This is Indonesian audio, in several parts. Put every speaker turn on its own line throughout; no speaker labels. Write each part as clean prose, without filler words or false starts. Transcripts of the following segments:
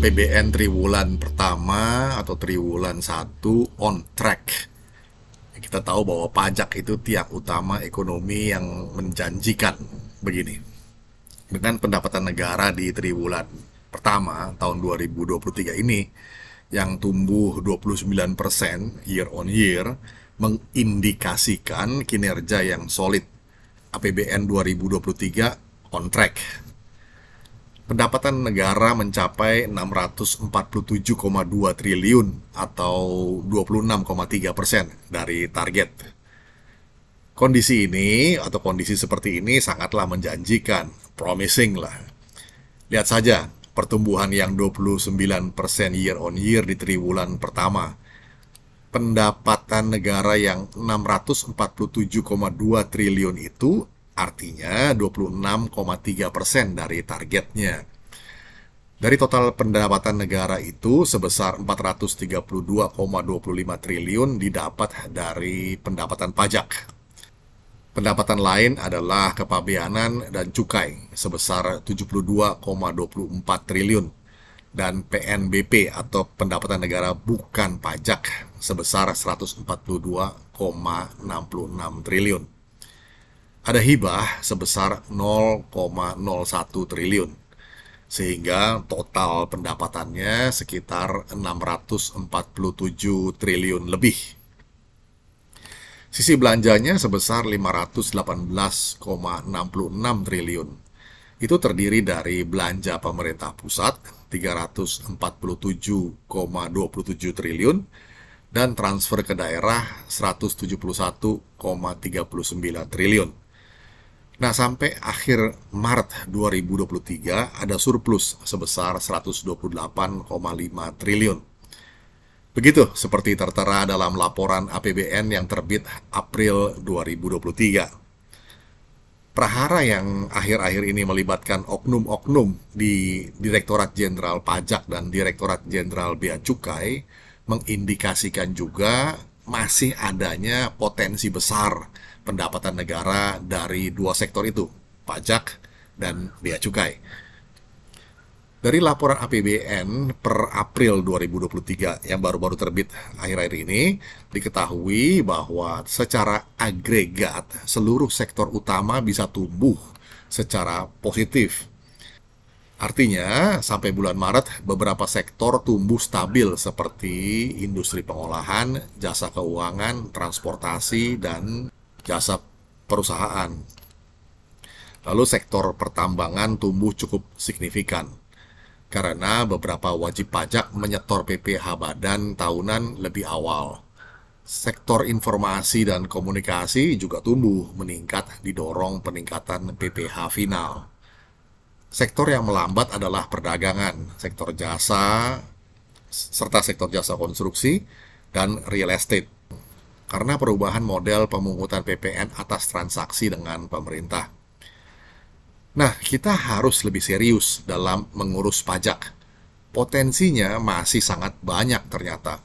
APBN triwulan pertama atau triwulan 1 on track. Kita tahu bahwa pajak itu tiang utama ekonomi yang menjanjikan begini. Dengan pendapatan negara di triwulan pertama tahun 2023 ini yang tumbuh 29% year on year mengindikasikan kinerja yang solid. APBN 2023 on track. Pendapatan negara mencapai 647,2 triliun atau 26,3% dari target. Kondisi ini atau kondisi seperti ini sangatlah menjanjikan, promising lah. Lihat saja pertumbuhan yang 29% year on year di triwulan pertama. Pendapatan negara yang 647,2 triliun itu artinya 26,3% dari targetnya. Dari total pendapatan negara itu sebesar 432,25 triliun didapat dari pendapatan pajak. Pendapatan lain adalah kepabeanan dan cukai sebesar 72,24 triliun dan PNBP atau pendapatan negara bukan pajak sebesar 142,66 triliun. Ada hibah sebesar 0,01 triliun, sehingga total pendapatannya sekitar 647 triliun lebih. Sisi belanjanya sebesar 518,66 triliun. Itu terdiri dari belanja pemerintah pusat 347,27 triliun dan transfer ke daerah 171,39 triliun. Nah, sampai akhir Maret 2023 ada surplus sebesar 128,5 triliun. Begitu seperti tertera dalam laporan APBN yang terbit April 2023. Prahara yang akhir-akhir ini melibatkan oknum-oknum di Direktorat Jenderal Pajak dan Direktorat Jenderal Bea Cukai mengindikasikan juga masih adanya potensi besar pendapatan negara dari dua sektor itu, pajak dan bea cukai. Dari laporan APBN per April 2023 yang baru-baru terbit akhir-akhir ini, diketahui bahwa secara agregat seluruh sektor utama bisa tumbuh secara positif. Artinya, sampai bulan Maret, beberapa sektor tumbuh stabil seperti industri pengolahan, jasa keuangan, transportasi, dan jasa perusahaan. Lalu sektor pertambangan tumbuh cukup signifikan karena beberapa wajib pajak menyetor PPh badan tahunan lebih awal. Sektor informasi dan komunikasi juga tumbuh meningkat didorong peningkatan PPh final. Sektor yang melambat adalah perdagangan, sektor jasa, serta sektor jasa konstruksi dan real estate. Karena perubahan model pemungutan PPN atas transaksi dengan pemerintah. Nah, kita harus lebih serius dalam mengurus pajak. Potensinya masih sangat banyak ternyata.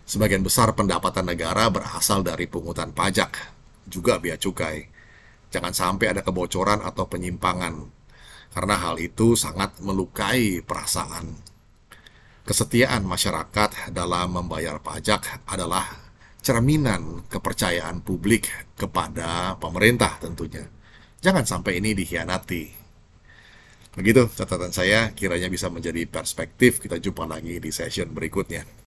Sebagian besar pendapatan negara berasal dari pungutan pajak, juga bea cukai. Jangan sampai ada kebocoran atau penyimpangan, karena hal itu sangat melukai perasaan. Kesetiaan masyarakat dalam membayar pajak adalah cerminan kepercayaan publik kepada pemerintah tentunya. Jangan sampai ini dikhianati. Begitu catatan saya, kiranya bisa menjadi perspektif. Kita jumpa lagi di session berikutnya.